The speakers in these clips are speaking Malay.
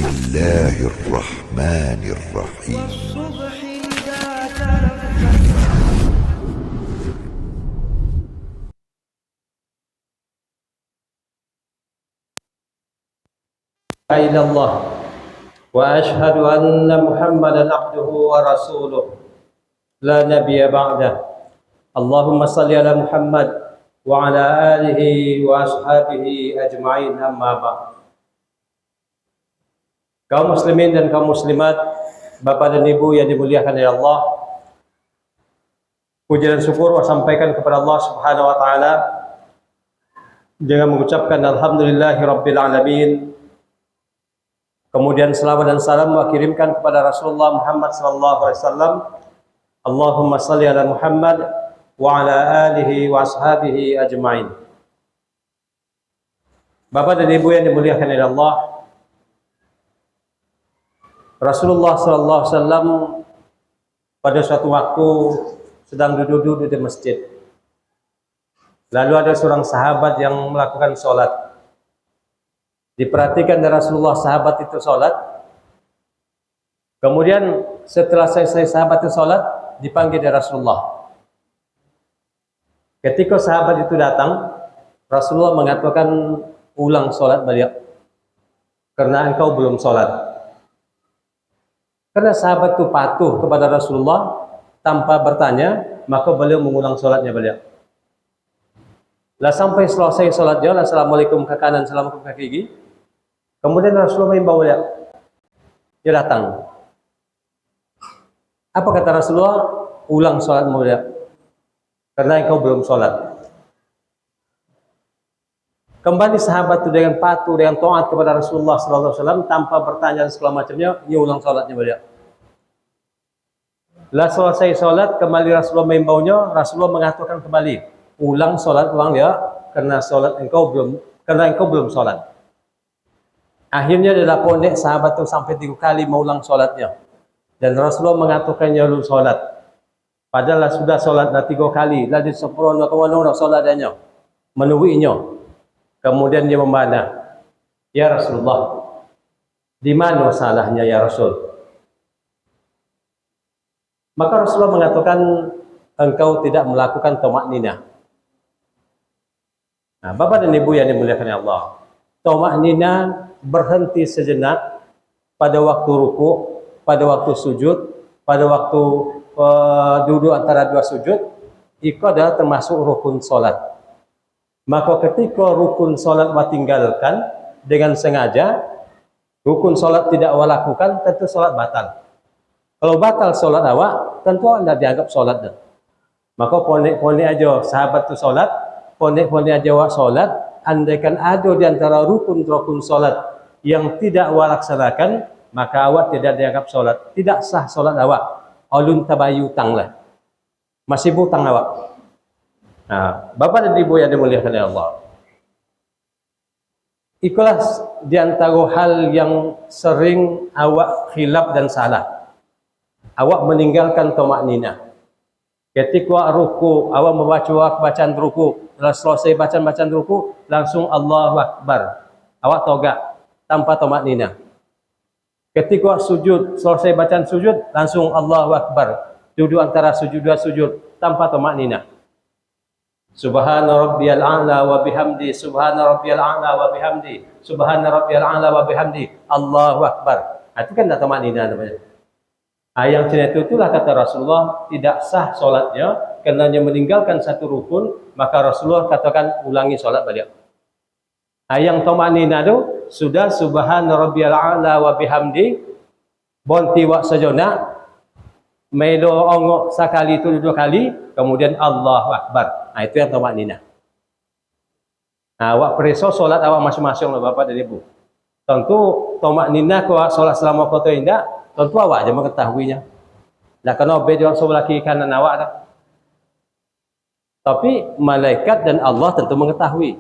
الله الرحمن الرحيم. والصبح إذا تنفس. إلى الله وأشهد أن محمدا عبده ورسوله لا نبي بعده. اللهم صل على محمد وعلى آله وأصحابه أجمعين. أما بعد. Kaum muslimin dan kaum muslimat, Bapak dan Ibu yang dimuliakan oleh Allah, puji dan syukur sampaikan kepada Allah Subhanahu wa taala dengan mengucapkan alhamdulillahi rabbil alamin. Kemudian selawat dan salam kirimkan kepada Rasulullah Muhammad sallallahu alaihi wasallam. Allahumma salli ala Muhammad wa ala alihi wa ashabihi ajma'in. Bapak dan Ibu yang dimuliakan oleh Allah, Rasulullah sallallahu alaihi wasallam pada suatu waktu sedang duduk-duduk di masjid. Lalu ada seorang sahabat yang melakukan sholat. Diperhatikan dari Rasulullah sahabat itu sholat. Kemudian setelah selesai sahabat itu sholat, dipanggil dari Rasulullah. Ketika sahabat itu datang, Rasulullah mengatakan, ulang sholat beliau, karena engkau belum sholat. Karena sahabat itu patuh kepada Rasulullah tanpa bertanya, maka beliau mengulang sholatnya beliau. Lah sampai selesai sholatnya, assalamualaikum ke kanan, assalamualaikum ke kiri. Kemudian Rasulullah membawa dia. Dia datang. Apa kata Rasulullah? Ulang sholat mulia, karena engkau belum sholat. Kembali sahabat itu dengan patuh, dengan taat kepada Rasulullah SAW tanpa bertanya dan segala macamnya, dia ulang sholatnya beliau. Lah selesai sholat, kembali Rasulullah membawanya. Rasulullah mengatakan kembali, ulang sholat ulang dia, karena engkau belum sholat. Akhirnya dia ponek sahabat itu sampai 3 kali mengulang sholatnya. Dan Rasulullah mengatakannya lu sholat. Padahal sudah sholat 3 kali. Lalu sempurna kemana sholatnya, menuhinya. Kemudian dia membantah, ya Rasulullah, di mana salahnya ya Rasul? Maka Rasulullah mengatakan, engkau tidak melakukan tamakninah. Nah, Bapak dan Ibu yang dimuliakan Allah, tamakninah berhenti sejenak pada waktu ruku, pada waktu sujud, pada waktu duduk antara 2 sujud, itu adalah termasuk rukun solat. Maka ketika rukun solat tinggalkan dengan sengaja, rukun solat tidak awak lakukan, tentu solat batal. Kalau batal solat awak, tentu anda dianggap solat. Maka ponek-ponek aja sahabat itu solat, ponek-ponek aja awak solat. Andaikan ada di antara rukun-rukun solat yang tidak awak laksanakan, maka awak tidak dianggap solat, tidak sah solat awak. Alun tabayu tanglah, masih butang awak. Nah, Bapak dan Ibu yang dimuliakan oleh Allah, ikhlas di antara hal yang sering awak khilaf dan salah. Awak meninggalkan tamakninah. Ketika ruku, awak membaca bacaan ruku, selesai bacaan ruku, langsung Allahu Akbar. Awak togak tanpa tamakninah. Ketika sujud, selesai bacaan sujud, langsung Allahu Akbar. Duduk antara sujud 2 sujud tanpa tamakninah. Subhana rabbiyal a'la wa bihamdi, subhana rabbiyal a'la wa bihamdi, subhana rabbiyal a'la wa bihamdi, Allahu Akbar. Itu kan tak tamakninah namanya. Yang cerita itulah kata Rasulullah, tidak sah solatnya karena dia meninggalkan satu rukun. Maka Rasulullah katakan ulangi solat beliau. Yang tamakninah itu sudah subhana rabbiyal a'la wa bihamdi, bonti wak sajona, melo ongok sekali itu 2 kali, kemudian Allahu Akbar. Itu yang tamakninah. Awak periksa solat awak masing-masing lah Bapak dan Ibu. Tentu tamakninah kalau solat selama kota indah, tentu awak aja mengetahuinya. Nah, kena beda sebelah kiri kanan awak dah. Tapi malaikat dan Allah tentu mengetahui.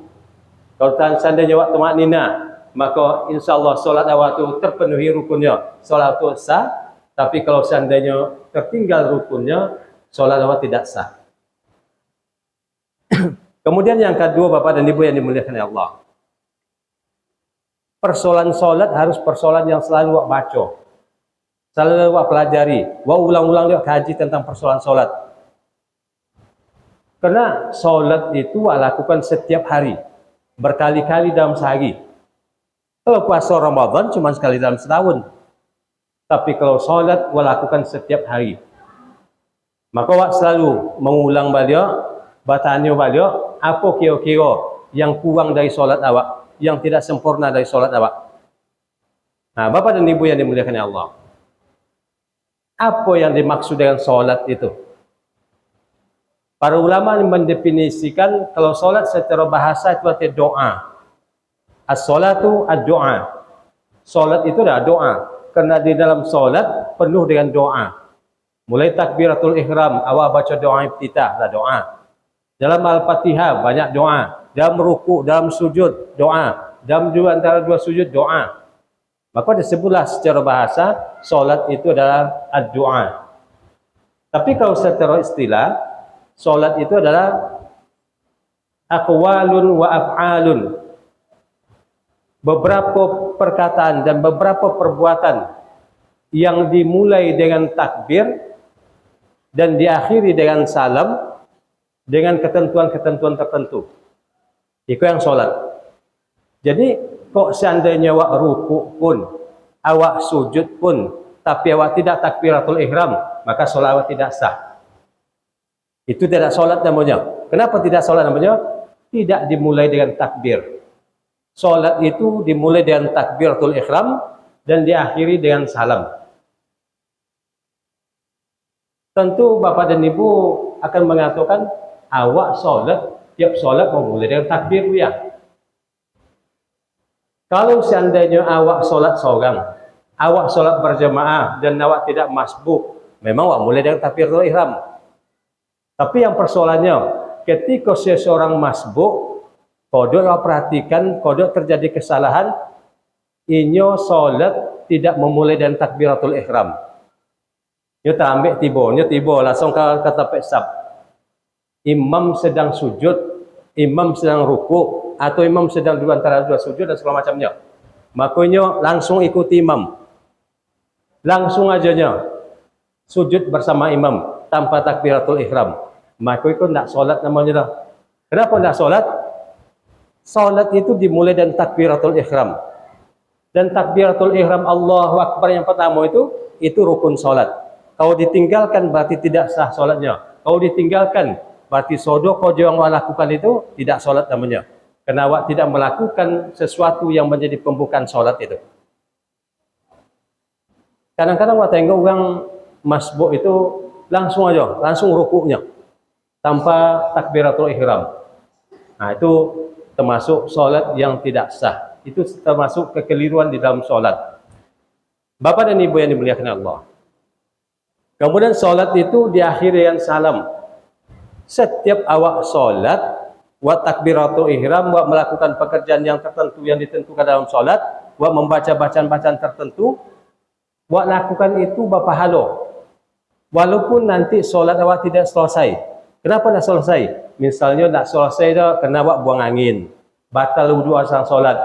Kalau seandainya awak tamakninah, maka insya-Allah solat awak itu terpenuhi rukunnya, solat itu sah. Tapi kalau seandainya tertinggal rukunnya, solat awak tidak sah. Kemudian yang kedua Bapak dan Ibu yang dimuliakan oleh Allah, persoalan solat harus persoalan yang selalu awak baca, selalu awak pelajari, awak ulang-ulang dia kaji tentang persoalan solat. Karena solat itu awak lakukan setiap hari, berkali-kali dalam sehari. Kalau puasa Ramadan cuma sekali dalam setahun. Tapi kalau solat awak lakukan setiap hari. Maka awak selalu mengulang balik, bertanya balik, apa kira-kira yang kurang dari solat awak, yang tidak sempurna dari solat awak. Nah, Bapak dan Ibu yang dimuliakan Allah, apa yang dimaksud dengan solat itu? Para ulama mendefinisikan kalau solat secara bahasa itu artinya doa. As-salatu ad-doa. Solat itu adalah doa. Karena di dalam solat penuh dengan doa. Mulai takbiratul ihram, awak baca doa iftitah, lah doa. Dalam Al-Fatihah banyak doa. Dalam ruku', dalam sujud, doa. Dalam antara dua sujud, doa. Maka disebutlah secara bahasa, solat itu adalah ad-doa. Tapi kalau secara istilah, solat itu adalah aqwalun wa af'alun. Beberapa perkataan dan beberapa perbuatan yang dimulai dengan takbir dan diakhiri dengan salam dengan ketentuan-ketentuan tertentu. Itu yang solat. Jadi kok seandainya awak ruku pun, awak sujud pun, tapi awak tidak takbiratul ihram, maka solat awak tidak sah. Itu tidak solat namanya. Kenapa tidak solat namanya? Tidak dimulai dengan takbir. Solat itu dimulai dengan takbiratul ihram dan diakhiri dengan salam. Tentu Bapak dan Ibu akan mengatakan, awak solat, tiap solat memulai dengan takbir ya. Kalau seandainya awak solat seorang, awak solat berjamaah dan awak tidak masbuk, memang awak mulai dengan takbiratul ihram. Tapi yang persoalannya, ketika seseorang masbuk, kodok awak perhatikan, kodok terjadi kesalahan, inyo solat tidak memulai dengan takbiratul ihram. Nyo tak ambil tiba langsung ke tapek sab. Imam sedang sujud, imam sedang ruku, atau imam sedang di antara dua sujud dan segala macamnya. Makanya langsung ikuti imam. Langsung aja sujud bersama imam tanpa takbiratul ihram. Maka itu tidak solat namanya dah. Kenapa tidak solat? Solat itu dimulai dengan takbiratul ihram. Dan takbiratul ihram Allahu Akbar yang pertama itu rukun solat. Kalau ditinggalkan berarti tidak sah solatnya. Kalau ditinggalkan berarti sodoko yang awak lakukan itu tidak solat namanya. Karena awak tidak melakukan sesuatu yang menjadi pembukaan solat itu. Kadang-kadang awak tengok orang masbuk itu langsung aja, langsung rukuknya tanpa takbiratul ihram. Nah, itu termasuk solat yang tidak sah. Itu termasuk kekeliruan di dalam solat. Bapak dan Ibu yang dimuliakan Allah. Kemudian solat itu diakhiri dengan salam. Setiap awak solat, wa takbiratul ihram, wa melakukan pekerjaan yang tertentu yang ditentukan dalam solat, wa membaca bacaan-bacaan tertentu, wa lakukan itu berpahala. Walaupun nanti solat awak tidak selesai. Kenapa tidak selesai? Misalnya tidak selesai dah kena awak buang angin. Batal wudu asal solat.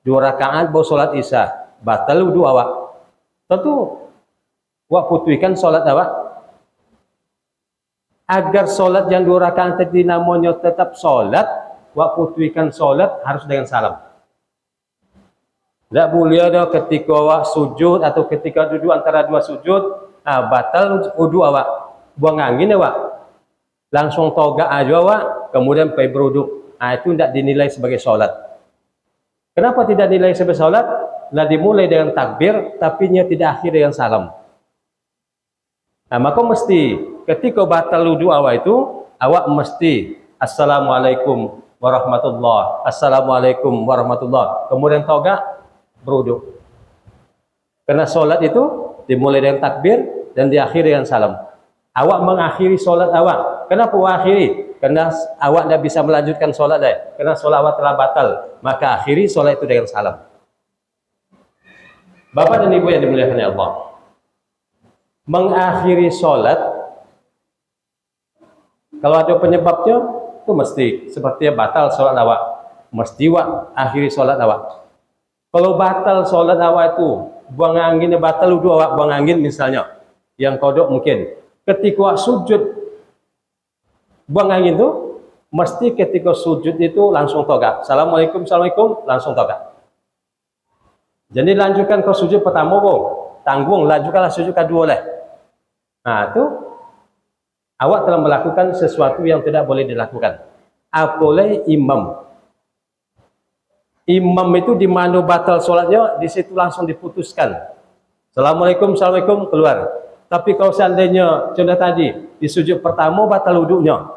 2 rakaat baru solat isya. Batal wudu awak. Tentu awak putuskan solat awak. Agar solat yang 2 rakaat tadi namanya tetap solat, awak putuskan solat harus dengan salam. Tak boleh ada ketika awak sujud atau ketika duduk antara dua sujud, batal wudu awak. Buang angin awak. Langsung toga aja awak, kemudian pergi berwuduk. Itu tidak dinilai sebagai solat. Kenapa tidak dinilai sebagai solat? Lah dimulai dengan takbir, tapi nya tidak akhir dengan salam. Maka mesti ketika batal wudu awak itu, awak mesti Assalamualaikum warahmatullah, Assalamualaikum warahmatullah. Kemudian toga berwuduk. Karena solat itu dimulai dengan takbir dan diakhiri dengan salam. Awak mengakhiri solat awak. Kenapa awak akhiri? Karena awak tidak bisa melanjutkan solat dah. Karena solat awak telah batal. Maka akhiri solat itu dengan salam. Bapak dan Ibu yang dimuliakan Allah. Mengakhiri solat, kalau ada penyebabnya, itu mesti seperti batal solat awak. Mesti awak akhiri solat awak. Kalau batal solat awak itu, buang angin batal wudu awak buang angin misalnya, yang kodok mungkin. Ketika awak sujud buang angin tu, mesti ketika sujud itu langsung toga. Assalamualaikum, assalamualaikum, langsung toga. Jadi lanjutkan ke sujud pertama, tanggung, lanjutkanlah sujud kedua lah. Nah tu, awak telah melakukan sesuatu yang tidak boleh dilakukan. Apalagi imam. Imam itu di mana batal solatnya, di situ langsung diputuskan. Assalamualaikum, assalamualaikum, keluar. Tapi kalau seandainya contoh tadi di sujud pertama batal wuduknya,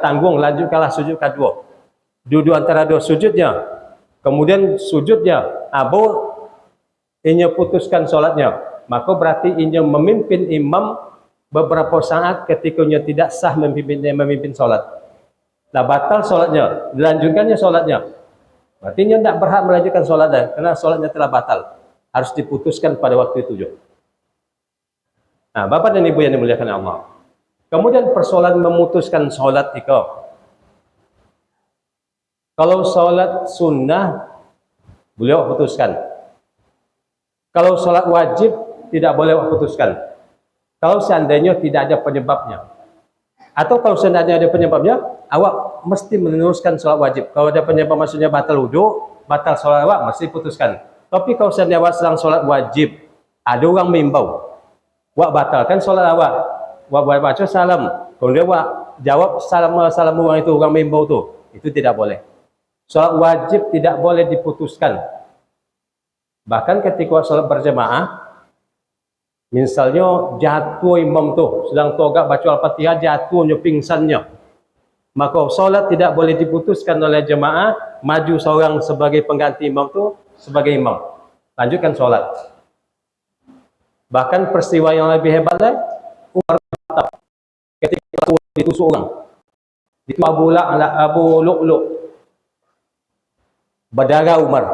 tanggung, lanjutkanlah sujud kedua. Duduk antara dua sujudnya, kemudian sujudnya, abu, inya putuskan solatnya, maka berarti inya memimpin imam beberapa saat ketika inya tidak sah memimpin solat. Nah batal solatnya, dilanjutkannya solatnya. Berarti dia tidak berhak melanjutkan solatnya, karena solatnya telah batal. Harus diputuskan pada waktu itu juga. Nah, Bapak dan Ibu yang dimuliakan Allah. Kemudian persoalan memutuskan solat itu. Kalau solat sunnah, beliau putuskan. Kalau solat wajib, tidak boleh putuskan. Kalau seandainya tidak ada penyebabnya. Atau kalau seandainya ada penyebabnya, awak mesti meneruskan solat wajib. Kalau ada penyebab maksudnya batal wudu, batal solat awak mesti putuskan. Tapi kalau seandainya awak sedang solat wajib, ada orang mengimbau, awak batalkan solat awak. Awak baca salam, kemudian awak jawab salam orang itu, orang mengimbau itu tidak boleh. Solat wajib tidak boleh diputuskan. Bahkan ketika solat berjemaah, misalnya jatuh imam tu sedang togak baca Al-Fatihah, jatuhnya pingsannya, maka solat tidak boleh diputuskan oleh jemaah, maju seorang sebagai pengganti imam tu sebagai imam, lanjutkan solat. Bahkan peristiwa yang lebih hebat Umar bin Khattab ketika ditusuk orang, itu Abu Lu'lu' berdarah Umar,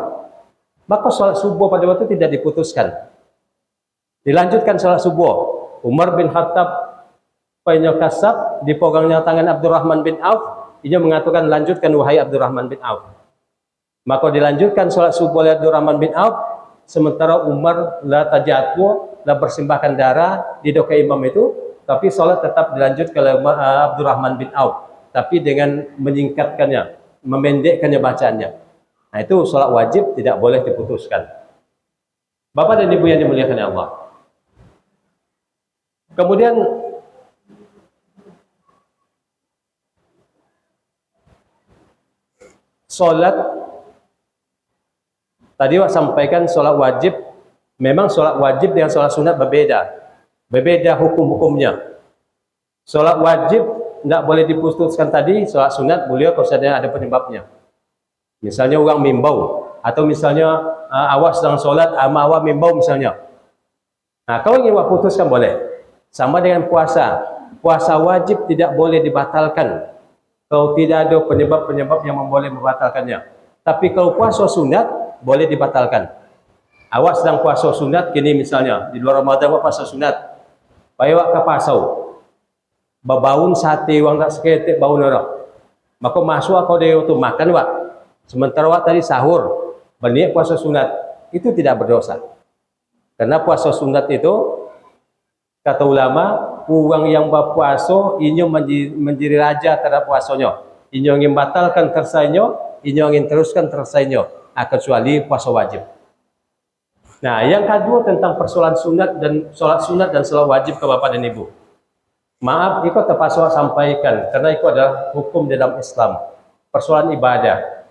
maka solat subuh pada waktu tidak diputuskan, dilanjutkan solat subuh. Umar bin Khattab payanya kasab di pegangnya tangan Abdurrahman bin Auf, ia mengatakan lanjutkan wahai Abdurrahman bin Auf. Maka dilanjutkan solat subuh oleh Abdurrahman bin Auf, sementara Umar la tajatuh, la bersimbahkan darah di doka imam itu, tapi solat tetap dilanjutkan oleh Abdurrahman bin Auf, tapi dengan menyingkatkannya, memendekkannya bacaannya. Nah itu solat wajib tidak boleh diputuskan. Bapak dan Ibu yang dimuliakan Allah. Kemudian solat tadi saya sampaikan solat wajib, memang solat wajib dengan solat sunat berbeda hukum-hukumnya. Solat wajib tidak boleh diputuskan tadi, solat sunat boleh kalau ada penyebabnya. Misalnya orang mimbau, atau misalnya awak sedang solat, awak mimbau misalnya. Nah, kalau ingin awak putuskan boleh. Sama dengan puasa. Puasa wajib tidak boleh dibatalkan kalau tidak ada penyebab-penyebab yang boleh membatalkannya. Tapi kalau puasa sunat boleh dibatalkan. Awak sedang puasa sunat kini misalnya di luar Ramadan awak puasa sunat, baik awak ke pasau, berbaun sate wang tak seketik bau nora, maka masuk aku dia itu makan awak. Sementara awak tadi sahur berniat puasa sunat, itu tidak berdosa. Karena puasa sunat itu kata ulama, orang yang berpuasa inyo menjadi raja terhadap puasanya. Inyo ingin batalkan tersainya, inyo ingin teruskan tersainya, kecuali puasa wajib. Nah, yang kedua tentang persoalan sunat dan solat sunat dan solat wajib ke Bapak dan Ibu. Maaf, itu terpaksa sampaikan karena itu adalah hukum dalam Islam. Persoalan ibadah.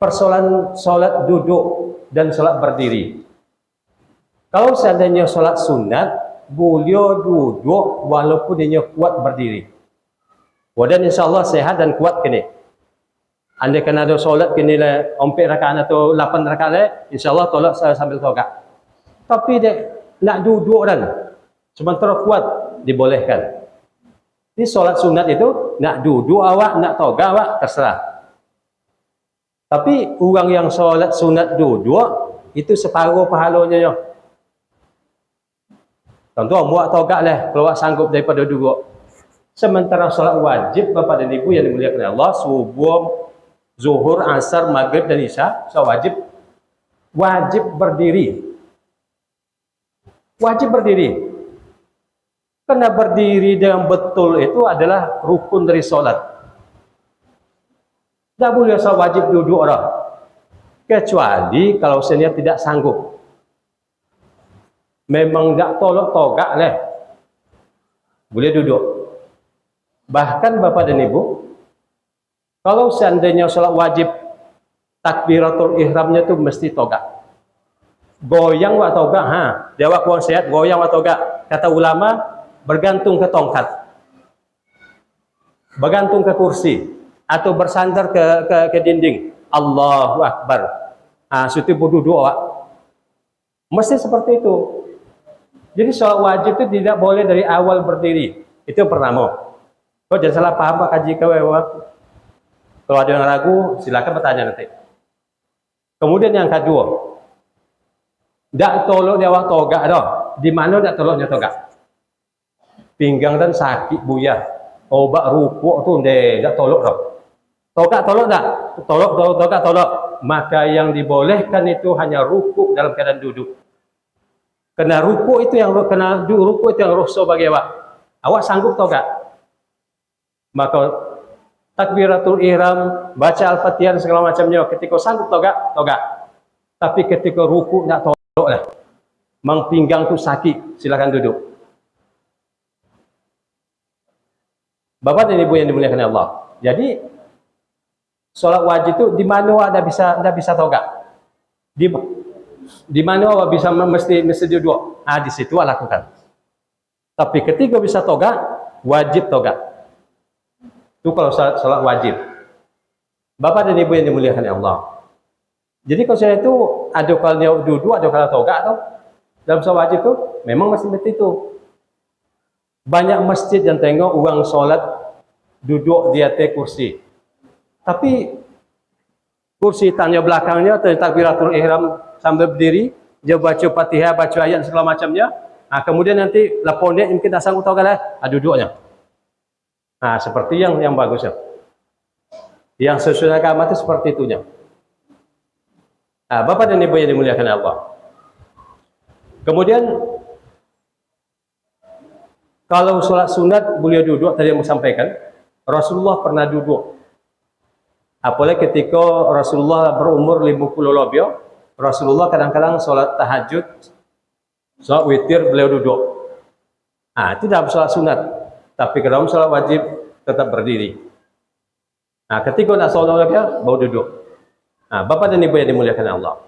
Persoalan solat duduk dan solat berdiri. Kalau seandainya solat sunat, boleh duduk walaupun dia kuat berdiri. Dan insyaAllah sehat dan kuat kini. Andai kan ada solat kini lah 4 rakaat atau 8 rakaat lah, insyaAllah tolak saya sambil togak. Tapi dia nak duduk dan sementara kuat dibolehkan. Di solat sunat itu nak duduk awak, nak togak awak terserah. Tapi orang yang solat sunat duduk itu separuh pahalanya. Contoh, buat togak lah kalau awak sanggup daripada duduk. Sementara solat wajib Bapak dan Ibu yang dimuliakan Allah, subuh, Zuhur, Asar, Maghrib dan Isya, sholat wajib berdiri. Wajib berdiri. Karena berdiri dengan betul itu adalah rukun dari sholat. Tidak boleh sholat wajib duduk orang. Kecuali kalau senior tidak sanggup. Memang tidak tolok togak leh. Boleh duduk. Bahkan Bapak dan Ibu, kalau seandainya sholat wajib, takbiratul ihramnya itu mesti togak. Goyang wa togak, jawab kurang sehat, goyang wa togak. Kata ulama, bergantung ke tongkat, bergantung ke kursi, atau bersandar ke dinding. Allahu Akbar. Suti berduduk, Pak. Mesti seperti itu. Jadi sholat wajib itu tidak boleh dari awal berdiri. Itu yang pertama. Kau jangan salah paham Pak kaji kau. Kalau ada yang ragu, silakan bertanya nanti. Kemudian yang kedua, tidak tolok dia awak togak dah. Di mana tidak toloknya togak? Pinggang dan sakit buya. Obat rupuk tu tidak tolok dah. Togak tolok tak? Togak tolok. Maka yang dibolehkan itu hanya rukuk dalam keadaan duduk. Kena rukuk itu yang rusuh bagi awak. Awak sanggup togak? Maka takbiratul ihram, baca al-fatihah segala macamnya. Ketika sanggup togak. Tapi ketika ruku nak tolok lah. Mang pinggang tu sakit, silakan duduk. Bapak dan Ibu yang dimuliakan Allah. Jadi solat wajib itu di mana anda bisa togak? Di mana awak bisa mesti duduk? Di situ lakukan. Tapi ketika bisa togak, wajib togak. Itu kalau sholat wajib. Bapak dan Ibu yang dimuliakan Allah. Jadi kalau saya itu ada kalanya duduk, ada kalanya togak atau dalam sholat wajib itu memang mesti itu. Banyak masjid yang tengok orang sholat duduk di atas kursi. Tapi kursi tanya belakangnya takbiratul ihram sambil berdiri, dia baca Fatihah, baca ayat segala macamnya. Kemudian nanti lapornya mungkin tak sanggup togak lah, duduknya. Seperti yang bagusnya. Yang sesuai agama itu seperti itunya. Bapak dan Ibu yang dimuliakan Allah. Kemudian kalau sholat sunat boleh duduk, tadi yang saya sampaikan. Rasulullah pernah duduk. Apalagi ketika Rasulullah berumur 50 lebih, Rasulullah kadang-kadang sholat tahajud, sholat witir beliau duduk. Itu dalam sholat sunat. Tapi kalau sholat wajib tetap berdiri. Ketika nak sholat lagi, baru duduk. Bapak dan Ibu yang dimuliakan Allah.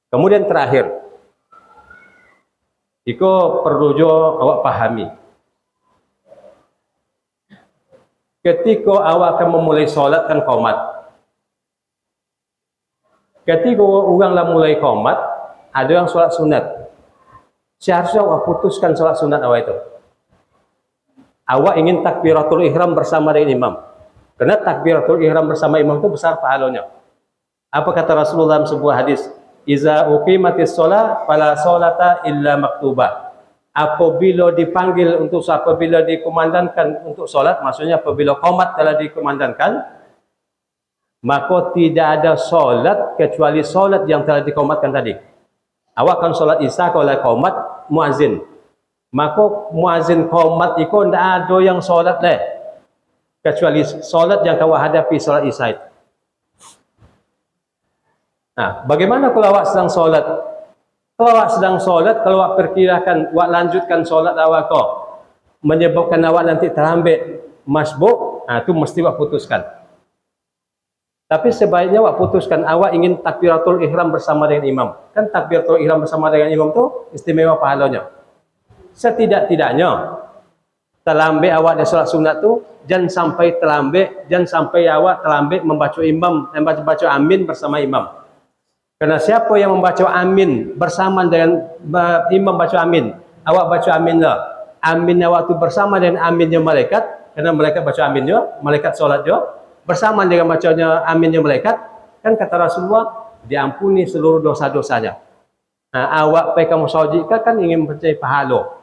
Kemudian terakhir, itu perlu juga awak pahami. Ketika awak akan memulai sholat kan qomat. Ketika orang lah mulai qomat, ada yang sholat sunat. Seharusnya awak putuskan sholat sunat awak itu. Awak ingin takbiratul ihram bersama dengan imam. Karena takbiratul ihram bersama imam itu besar pahalanya. Apa kata Rasulullah dalam sebuah hadis? Iza uqimatis shalah fala sholata illa maktubah. Apabila dipanggil apabila dikumandangkan untuk solat, maksudnya apabila qomat telah dikumandangkan, maka tidak ada solat kecuali solat yang telah dikomatkan tadi. Awak kan solat isya kalau qomat muazin. Maka muazin qomat itu tidak ada yang solat leh. Kecuali solat yang kau hadapi solat isya itu. Bagaimana kalau awak sedang solat? Kalau awak sedang solat, kalau awak perkirakan, awak lanjutkan solat awak kau, menyebabkan awak nanti terlambat masbuk, itu mesti awak putuskan. Tapi sebaiknya awak putuskan, awak ingin takbiratul ihram bersama dengan imam. Kan takbiratul ihram bersama dengan imam itu istimewa pahalanya. Setidak-tidaknya, terlambat awak di solat sunat itu, jangan sampai terlambat, jangan sampai awak terlambat membaca amin bersama imam. Karena siapa yang membaca amin bersama dengan imam baca amin, awak baca amin lah. Amin awak itu bersama dengan aminnya malaikat, karena malaikat baca aminnya, malaikat solat juga bersama dengan bacanya aminnya malaikat. Kan kata Rasulullah, diampuni seluruh dosa-dosanya. Awak pergi kamu saujika kan ingin mencari pahala.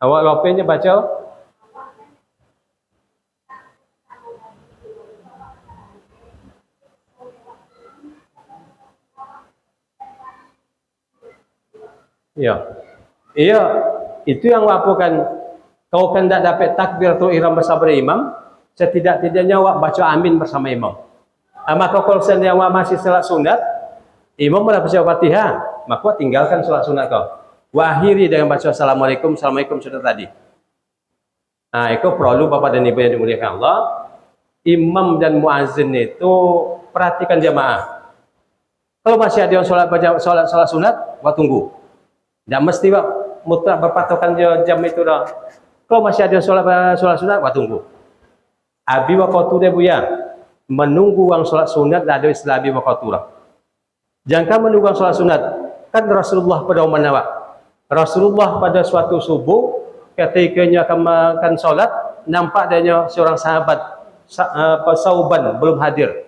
Awak lopennya baca. Ya. Iya, itu yang apa kan, kau kan tak dapat takbiratul ihram bersama imam, setidak-tidaknya awak baca amin bersama imam. Maka kalau seandainya awak masih salat sunat, imam dah baca Fatihah, maka tinggalkan salat sunat kau. Wa akhiri dengan baca assalamualaikum, assalamualaikum sudah tadi. Nah, itu perlu Bapak dan Ibu yang dimuliakan Allah. Imam dan muazzin itu perhatikan jamaah. Kalau masih ada yang sholat sunat, wah tunggu. Tidak mesti wah mutlak berpatokan jam itu dah. Kalau masih ada yang sholat sunat, wah tunggu. Abi waktu deh buya, menunggu uang sholat sunat dah ada istilah abi waktu lah. Jangan menunggu uang sholat sunat. Kan Rasulullah pada umman Rasulullah pada suatu subuh ketikanya akan sholat, nampak adanya seorang sahabat Sauban belum hadir.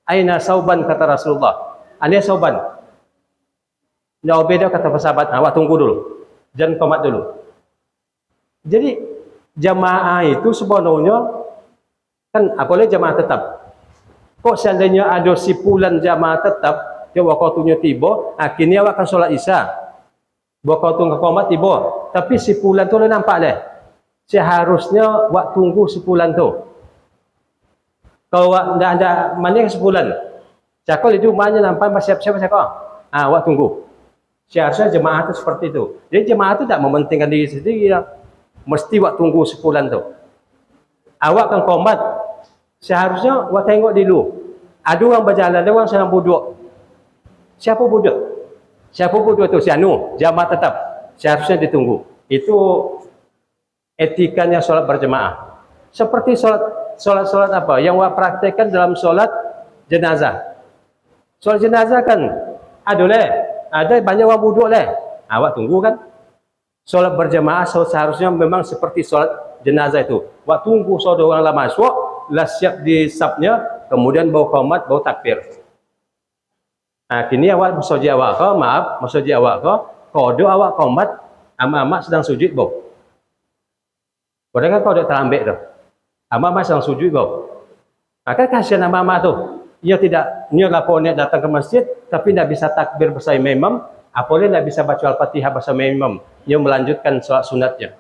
Aina Sauban, kata Rasulullah. Ania Sauban. Jauh beda kata sahabat, awak tunggu dulu, jangan komat dulu. Jadi jamaah itu sebenarnya kan apalagi jamaah tetap. Kok seandainya ada sipulan jamaah tetap, ya waktunya tiba, akhirnya awak akan sholat isya. Waktu ke komat tiba, tapi sipulan tu nampak deh. Seharusnya wak tunggu sipulan tu. Kalau wak tidak ada mana sepulan, cakap itu mana nampak siap-siap cakap. Wak tunggu. Seharusnya jemaah itu seperti itu. Jadi jemaah itu tidak mementingkan diri sendiri, ya. Mesti wak tunggu sepulan tu. Awak kan komat, seharusnya wak tengok dulu. Ada orang berjalan, ada orang sedang duduk. Siapa duduk? Siapa pun dua tu, si anu, jamaah tetap. Seharusnya ditunggu. Itu etikanya sholat berjemaah. Seperti sholat apa? Yang awak praktekkan dalam sholat jenazah. Sholat jenazah kan, ada banyak orang duduk leh. Awak tunggu kan? Sholat berjemaah seharusnya memang seperti sholat jenazah itu. Awak tunggu saudara orang lah masuk, lah siap di sapnya, kemudian bawa qomat, bawa takbir. Kini awak maksudnya awak ko, maksudnya awak ko, kodo awak komat, ama sedang sujud bo. Kodo kan kodo terambek tu, ama sedang sujud bo. Maka kasihan ama tu, ia lapornya datang ke masjid, tapi tidak bisa takbir bersama imam, apalagi tidak bisa baca al-fatihah bersama imam, ia melanjutkan sholat sunatnya.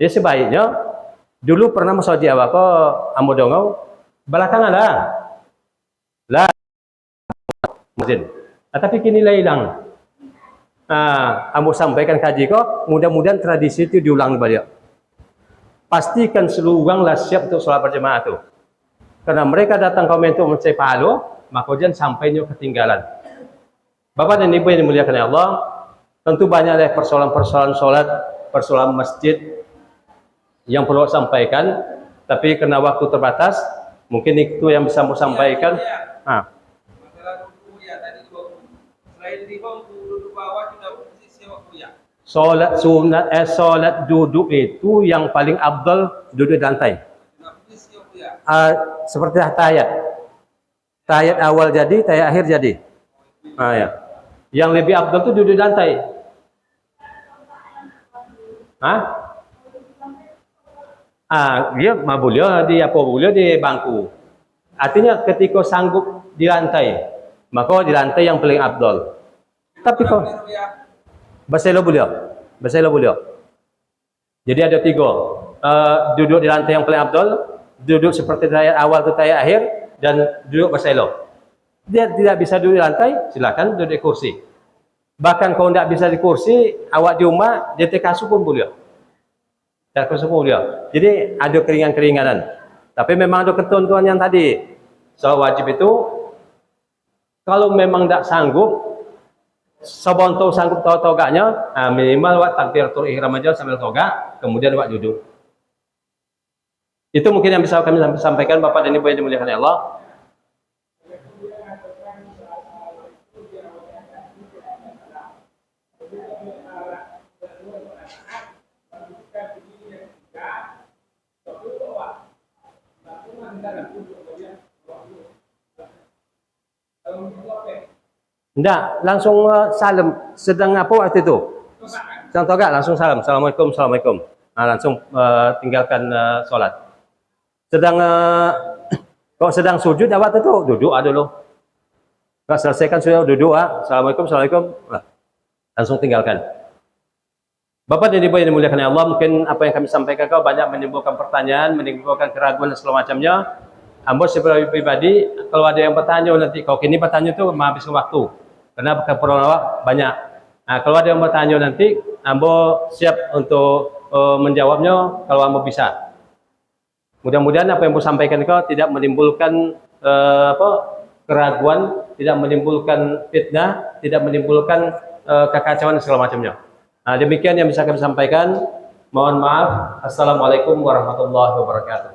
Jadi sebaiknya, dulu pernah maksudnya awak ko, amodongau, belakangan lah. Tapi kini lah hilang. Ambo sampaikan kaji kok, mudah-mudahan tradisi itu diulang balik. Pastikan seluruh orang lah siap untuk sholat berjemaah itu. Karena mereka datang komen untuk mencari pahala, maka jangan sampainya ketinggalan. Bapak dan Ibu yang dimuliakan Allah, tentu banyaklah persoalan-persoalan sholat, persoalan masjid yang perlu sampaikan, tapi karena waktu terbatas, mungkin itu yang bisa mau sampaikan. Solat sunat, solat duduk itu yang paling afdal duduk di lantai. Seperti tahiyat awal jadi, tahiyat akhir jadi. Ya. Yang lebih afdal itu duduk di lantai. Dia boleh di bangku. Artinya ketika sanggup di lantai, maka di lantai yang paling afdal. Tapi kok Baselo boleh. Jadi ada 3. Duduk di lantai yang paling afdal, duduk seperti tahiyat awal atau tahiyat akhir, dan duduk baselo. Dia tidak bisa duduk di lantai, silakan duduk di kursi. Bahkan kalau tidak bisa di kursi, awak di rumah, di kasur pun boleh. Jadi ada keringan-keringanan. Tapi memang ada ketentuan yang tadi. So wajib itu, kalau memang tidak sanggup, sebonto sanggup toganya, minimal wak takbiratul ihram aja sambil toga, kemudian wak duduk. Itu mungkin yang bisa kami sampaikan Bapak dan Ibu yang dimuliakan Allah. Kalau Enggak, langsung salam. Sedang apa waktu itu? Sedang togat, langsung salam. Assalamualaikum, assalamualaikum. Langsung tinggalkan solat. Sedang kalau sedang sujud awak tu duduk dulu. Kalau selesaikan sudah duduk Assalamualaikum, assalamualaikum. Langsung tinggalkan. Bapak dan Ibu yang dimuliakan Allah, mungkin apa yang kami sampaikan kau banyak menimbulkan pertanyaan, menimbulkan keraguan dan segala macamnya. Ambo sebagai pribadi, kalau ada yang bertanya nanti, kalau kini bertanya itu menghabiskan waktu. Karena keperluan awak banyak. Nah, kalau ada yang bertanya nanti, Ambo siap untuk menjawabnya kalau Ambo bisa. Mudah-mudahan apa yang Ambo sampaikan kau tidak menimbulkan keraguan, tidak menimbulkan fitnah, tidak menimbulkan kekacauan dan segala macamnya. Nah, demikian yang bisa kami sampaikan. Mohon maaf. Assalamualaikum warahmatullahi wabarakatuh.